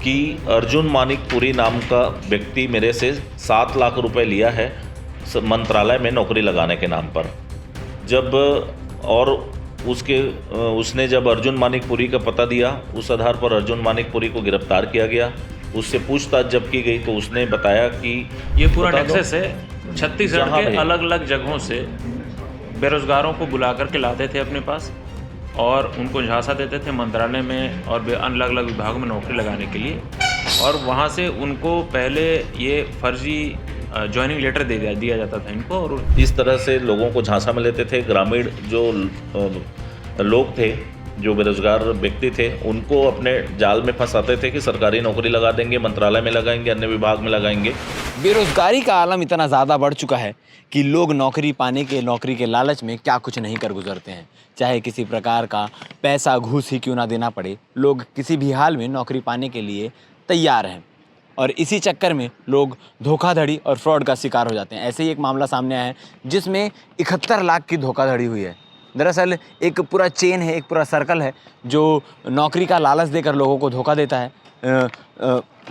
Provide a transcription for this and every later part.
कि अर्जुन मानिकपुरी नाम का व्यक्ति मेरे से 7 लाख रुपए लिया है मंत्रालय में नौकरी लगाने के नाम पर। जब और उसने जब अर्जुन मानिकपुरी का पता दिया, उस आधार पर अर्जुन मानिकपुरी को गिरफ्तार किया गया। उससे पूछताछ जब की गई तो उसने बताया कि ये पूरा नेक्सस है। छत्तीसगढ़ के अलग अलग जगहों से बेरोजगारों को बुला करके लाते थे अपने पास और उनको झांसा देते थे मंत्रालय में और अलग अलग विभागों में नौकरी लगाने के लिए, और वहाँ से उनको पहले ये फर्जी ज्वाइनिंग लेटर दे दिया जाता था इनको, और इस तरह से लोगों को झांसा में लेते थे। ग्रामीण जो लोग थे, जो बेरोजगार व्यक्ति थे, उनको अपने जाल में फंसाते थे कि सरकारी नौकरी लगा देंगे, मंत्रालय में लगाएंगे, अन्य विभाग में लगाएंगे। बेरोजगारी का आलम इतना ज़्यादा बढ़ चुका है कि लोग नौकरी के लालच में क्या कुछ नहीं कर गुजरते हैं। चाहे किसी प्रकार का पैसा घूस ही क्यों ना देना पड़े, लोग किसी भी हाल में नौकरी पाने के लिए तैयार हैं, और इसी चक्कर में लोग धोखाधड़ी और फ्रॉड का शिकार हो जाते हैं। ऐसे ही एक मामला सामने आया है जिसमें 71 लाख की धोखाधड़ी हुई है। दरअसल एक पूरा चेन है, एक पूरा सर्कल है जो नौकरी का लालच देकर लोगों को धोखा देता है।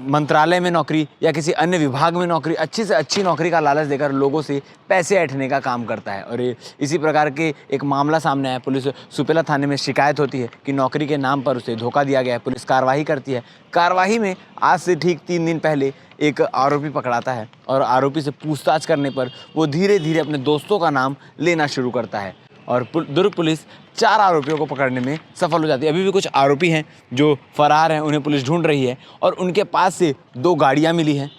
मंत्रालय में नौकरी या किसी अन्य विभाग में नौकरी, अच्छी से अच्छी नौकरी का लालच देकर लोगों से पैसे ऐंठने का काम करता है। और इसी प्रकार के एक मामला सामने आया। पुलिस सुपेला थाने में शिकायत होती है कि नौकरी के नाम पर उसे धोखा दिया गया है। पुलिस कार्रवाई करती है। कार्रवाई में आज से ठीक 3 दिन पहले एक आरोपी पकड़ाता है, और आरोपी से पूछताछ करने पर वो धीरे धीरे अपने दोस्तों का नाम लेना शुरू करता है, और दुर्ग पुलिस 4 आरोपियों को पकड़ने में सफल हो जाती है। अभी भी कुछ आरोपी हैं जो फरार हैं, उन्हें पुलिस ढूंढ रही है, और उनके पास से 2 गाड़ियां मिली हैं,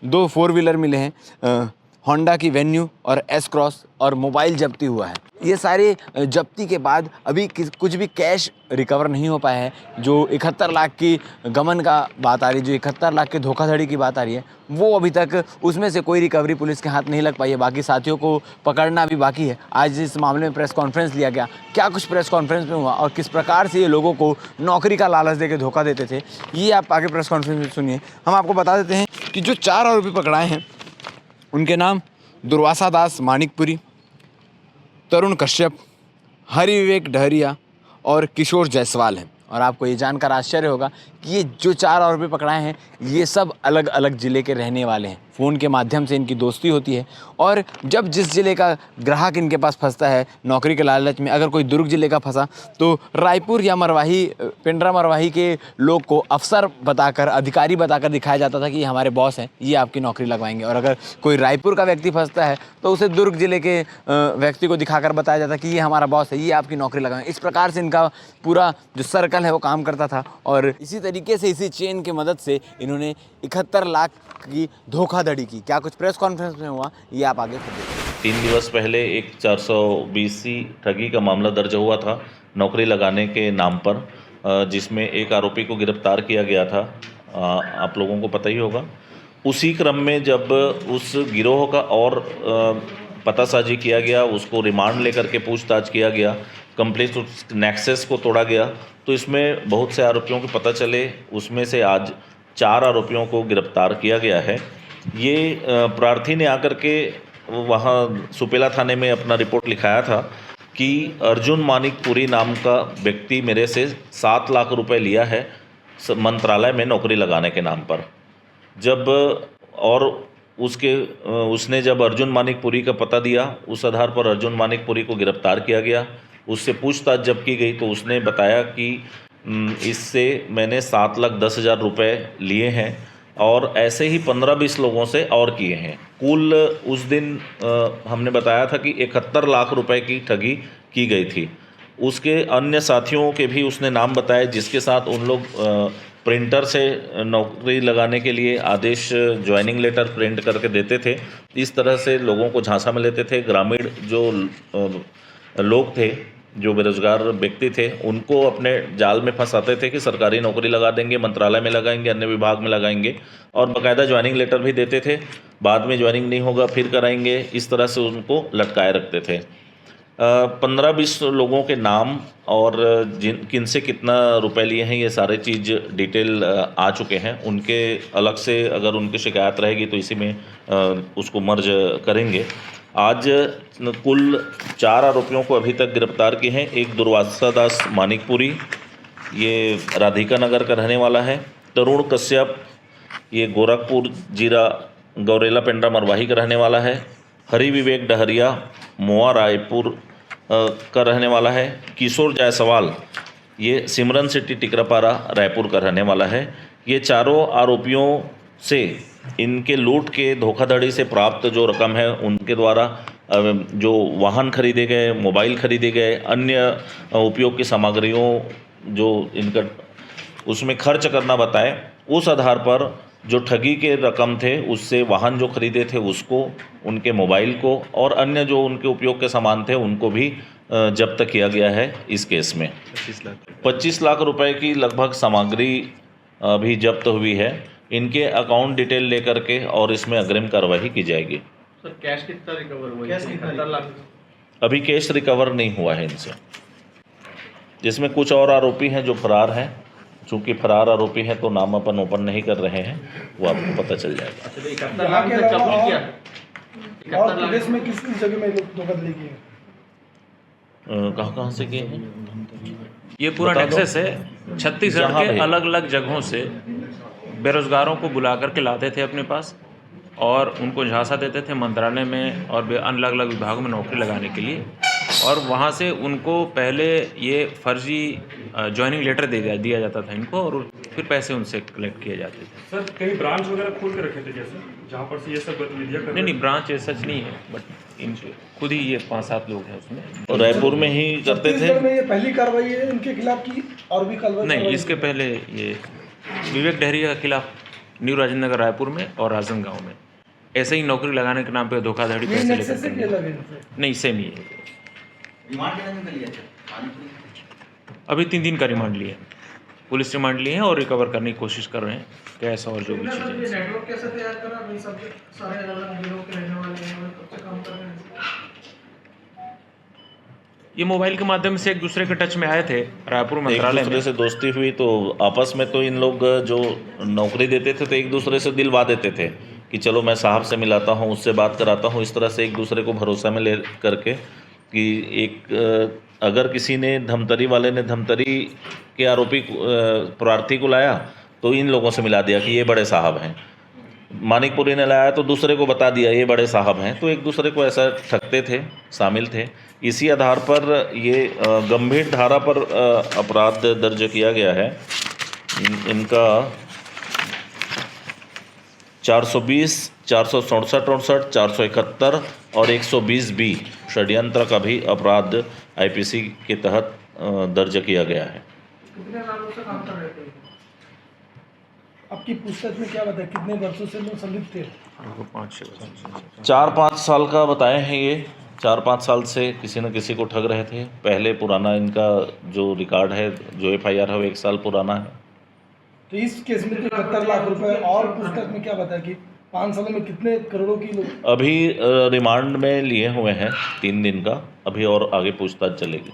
2 4 व्हीलर मिले हैं, होंडा की वेन्यू और एस क्रॉस, और मोबाइल जब्ती हुआ है। ये सारे जब्ती के बाद अभी कुछ भी कैश रिकवर नहीं हो पाया है। जो 71 लाख की गमन का बात आ रही है, जो 71 लाख की धोखाधड़ी की बात आ रही है, वो अभी तक उसमें से कोई रिकवरी पुलिस के हाथ नहीं लग पाई है। बाकी साथियों को पकड़ना भी बाकी है। आज इस मामले में प्रेस कॉन्फ्रेंस लिया गया। क्या कुछ प्रेस कॉन्फ्रेंस में हुआ और किस प्रकार से ये लोगों को नौकरी का लालच देकर धोखा देते थे, ये आप आगे प्रेस कॉन्फ्रेंस में सुनिए। हम आपको बता देते हैं कि जो 4 आरोपी पकड़ाए हैं उनके नाम दुर्वासा दास मानिकपुरी, तरुण कश्यप, हरि विवेक डहरिया और किशोर जायसवाल हैं। और आपको ये जानकर आश्चर्य होगा कि ये जो 4 आरोपी पकड़ाए हैं, ये सब अलग अलग ज़िले के रहने वाले हैं। फ़ोन के माध्यम से इनकी दोस्ती होती है, और जब जिस ज़िले का ग्राहक इनके पास फंसता है नौकरी के लालच में, अगर कोई दुर्ग ज़िले का फंसा तो रायपुर या मरवाही, पिंडरा मरवाही के लोग को अफसर बताकर, अधिकारी बताकर दिखाया जाता था कि ये हमारे बॉस हैं, ये आपकी नौकरी लगवाएंगे। और अगर कोई रायपुर का व्यक्ति फंसता है तो उसे दुर्ग ज़िले के व्यक्ति को दिखाकर बताया जाता कि ये हमारा बॉस है, ये आपकी नौकरी लगाएंगे। इस प्रकार से इनका पूरा जो सर्कल है वो काम करता था, और इसी तरीके से, इसी चेन की मदद से इन्होंने 71 लाख की धोखाधड़ी की। क्या कुछ प्रेस कॉन्फ्रेंस में हुआ, ये आप आगे खुद देखिए। 3 दिवस पहले एक 420 ठगी का मामला दर्ज हुआ था नौकरी लगाने के नाम पर, जिसमें एक आरोपी को गिरफ्तार किया गया था। आप लोगों को पता ही होगा। उसी क्रम में जब उस गिरोह का और पतासाजी किया गया, उसको रिमांड लेकर के पूछताछ किया गया, कंप्लीट उस नेक्सस को तोड़ा गया, तो इसमें बहुत से आरोपियों के पता चले। उसमें से आज 4 आरोपियों को गिरफ्तार किया गया है। ये प्रार्थी ने आकर के वहाँ सुपेला थाने में अपना रिपोर्ट लिखाया था कि अर्जुन मानिकपुरी नाम का व्यक्ति मेरे से 7 लाख रुपए लिया है मंत्रालय में नौकरी लगाने के नाम पर। जब और उसने जब अर्जुन मानिकपुरी का पता दिया, उस आधार पर अर्जुन मानिकपुरी को गिरफ्तार किया गया। उससे पूछताछ जब की गई तो उसने बताया कि इससे मैंने 7,10,000 रुपये लिए हैं, और ऐसे ही 15-20 लोगों से और किए हैं। कुल उस दिन हमने बताया था कि 71 लाख रुपए की ठगी की गई थी। उसके अन्य साथियों के भी उसने नाम बताए, जिसके साथ उन लोग प्रिंटर से नौकरी लगाने के लिए आदेश, ज्वाइनिंग लेटर प्रिंट करके देते थे। इस तरह से लोगों को झांसा में लेते थे। ग्रामीण जो लोग थे, जो बेरोजगार व्यक्ति थे, उनको अपने जाल में फंसाते थे कि सरकारी नौकरी लगा देंगे, मंत्रालय में लगाएंगे, अन्य विभाग में लगाएंगे, और बाकायदा ज्वाइनिंग लेटर भी देते थे। बाद में ज्वाइनिंग नहीं होगा फिर कराएंगे, इस तरह से उनको लटकाए रखते थे। 15-20 लोगों के नाम और किनसे कितना रुपए लिए हैं, ये सारे चीज़ डिटेल आ चुके हैं। उनके अलग से अगर उनकी शिकायत रहेगी तो इसी में उसको मर्ज करेंगे। आज कुल 4 आरोपियों को अभी तक गिरफ्तार किए हैं। एक दुर्वासा दास मानिकपुरी, ये राधिका नगर का रहने वाला है। तरुण कश्यप, ये गोरखपुर जीरा गौरेला पेंड्रा मरवाही का रहने वाला है। हरि विवेक डहरिया मोआ रायपुर का रहने वाला है। किशोर जायसवाल, ये सिमरन सिटी टिकरापारा रायपुर का रहने वाला है। ये चारों आरोपियों से इनके लूट के धोखाधड़ी से प्राप्त जो रकम है उनके द्वारा जो वाहन खरीदे गए, मोबाइल खरीदे गए, अन्य उपयोग की सामग्रियों जो इनका उसमें खर्च करना बताए, उस आधार पर जो ठगी के रकम थे उससे वाहन जो खरीदे थे उसको, उनके मोबाइल को और अन्य जो उनके उपयोग के सामान थे उनको भी जब्त किया गया है। इस केस में 25 लाख रुपए की लगभग सामग्री भी जब्त हुई है। इनके अकाउंट डिटेल लेकर के और इसमें अग्रिम कार्रवाई की जाएगी। सर कैश कितना रिकवर हुआ है? 71 लाख। अभी कैश रिकवर नहीं हुआ है इनसे, जिसमें कुछ और आरोपी हैं जो फरार हैं। चूंकि फरार आरोपी हैं तो नाम अपन ओपन नहीं कर रहे हैं, वो आपको पता चल जाएगा। अच्छा, 71 लाख तक कबूल किया। और प्रदेश में किस किस जगह में लोग धोखाधड़ी किए? कहाँ से किए हैं? ये पूरा बता दो। नेक्सस है। छत्तीसगढ़ जहाँ के भी। अलग अलग जगहों से बेरोजगारों को बुला करके लाते थे अपने पास और उनको झांसा देते थे मंत्रालय में और अलग अलग विभागों में नौकरी लगाने के लिए। और वहाँ से उनको पहले ये फर्जी ज्वाइनिंग लेटर दिया जाता था इनको और फिर पैसे उनसे कलेक्ट किए जाते थे। सर कहीं ब्रांच वगैरह खोल के रखे थे जैसे जहाँ पर से ये सब गतिविधियाँ कर नहीं, ब्रांच ऐसा सच नहीं है, बट इनके खुद ही ये 5-7 लोग हैं उसमें। और रायपुर में ही करते थे। छत्तीसगढ़ में ये पहली कार्रवाई है इनके खिलाफ की और भी कार्रवाई? नहीं, इसके पहले ये विवेक डहरिया के खिलाफ न्यू राजेंद्र नगर रायपुर में और राजनांदगांव में ऐसे ही नौकरी लगाने के नाम पे धोखाधड़ी ये पैसे नेक्सस से लेकर क्या लगे इनसे? नहीं, सेम ही है। अभी 3 दिन का रिमांड लिए हैं, पुलिस रिमांड लिए हैं और रिकवर करने की कोशिश कर रहे हैं कैश और जो भी सर ये चीज़ें। नेटवर्क कैसे तैयार करा? भाई सब सारे अलग-अलग गिरोह के रहने वाले हैं और कब से काम कर रहे हैं? ये मोबाइल के माध्यम से एक दूसरे के टच में आए थे रायपुर एक मंत्रालय दूसरे में। से दोस्ती हुई तो आपस में तो इन लोग जो नौकरी देते थे तो एक दूसरे से दिलवा देते थे कि चलो मैं साहब से मिलाता हूँ, उससे बात कराता हूँ। इस तरह से एक दूसरे को भरोसा में ले करके कि एक अगर किसी ने धमतरी वाले ने धमतरी के आरोपी प्रार्थी को लाया तो इन लोगों से मिला दिया कि ये बड़े साहब हैं। मानिकपुरी ने लाया तो दूसरे को बता दिया ये बड़े साहब हैं। तो एक दूसरे को ऐसा ठगते थे, शामिल थे। इसी आधार पर ये गंभीर धारा पर अपराध दर्ज किया गया है। इनका 420, 467, 471 और 120B षड्यंत्र का भी अपराध आईपीसी के तहत दर्ज किया गया है। कितने सालों से काम कर रहे थे? आपकी पूछताछ में क्या बताया कितने वर्षों से लोग संलिप्त थे? 4-5 साल का बताए हैं ये। 4-5 साल से किसी न किसी को ठग रहे थे। पहले पुराना इनका जो रिकॉर्ड है, जो FIR है वो 1 साल पुराना है। तो इस केस में तो 71 लाख रुपए और पुस्तक में क्या बताया कि 5 सालों में कितने करोड़ों की लोग? अभी रिमांड में लिए हुए हैं 3 दिन का, अभी और आगे पूछताछ चलेगी।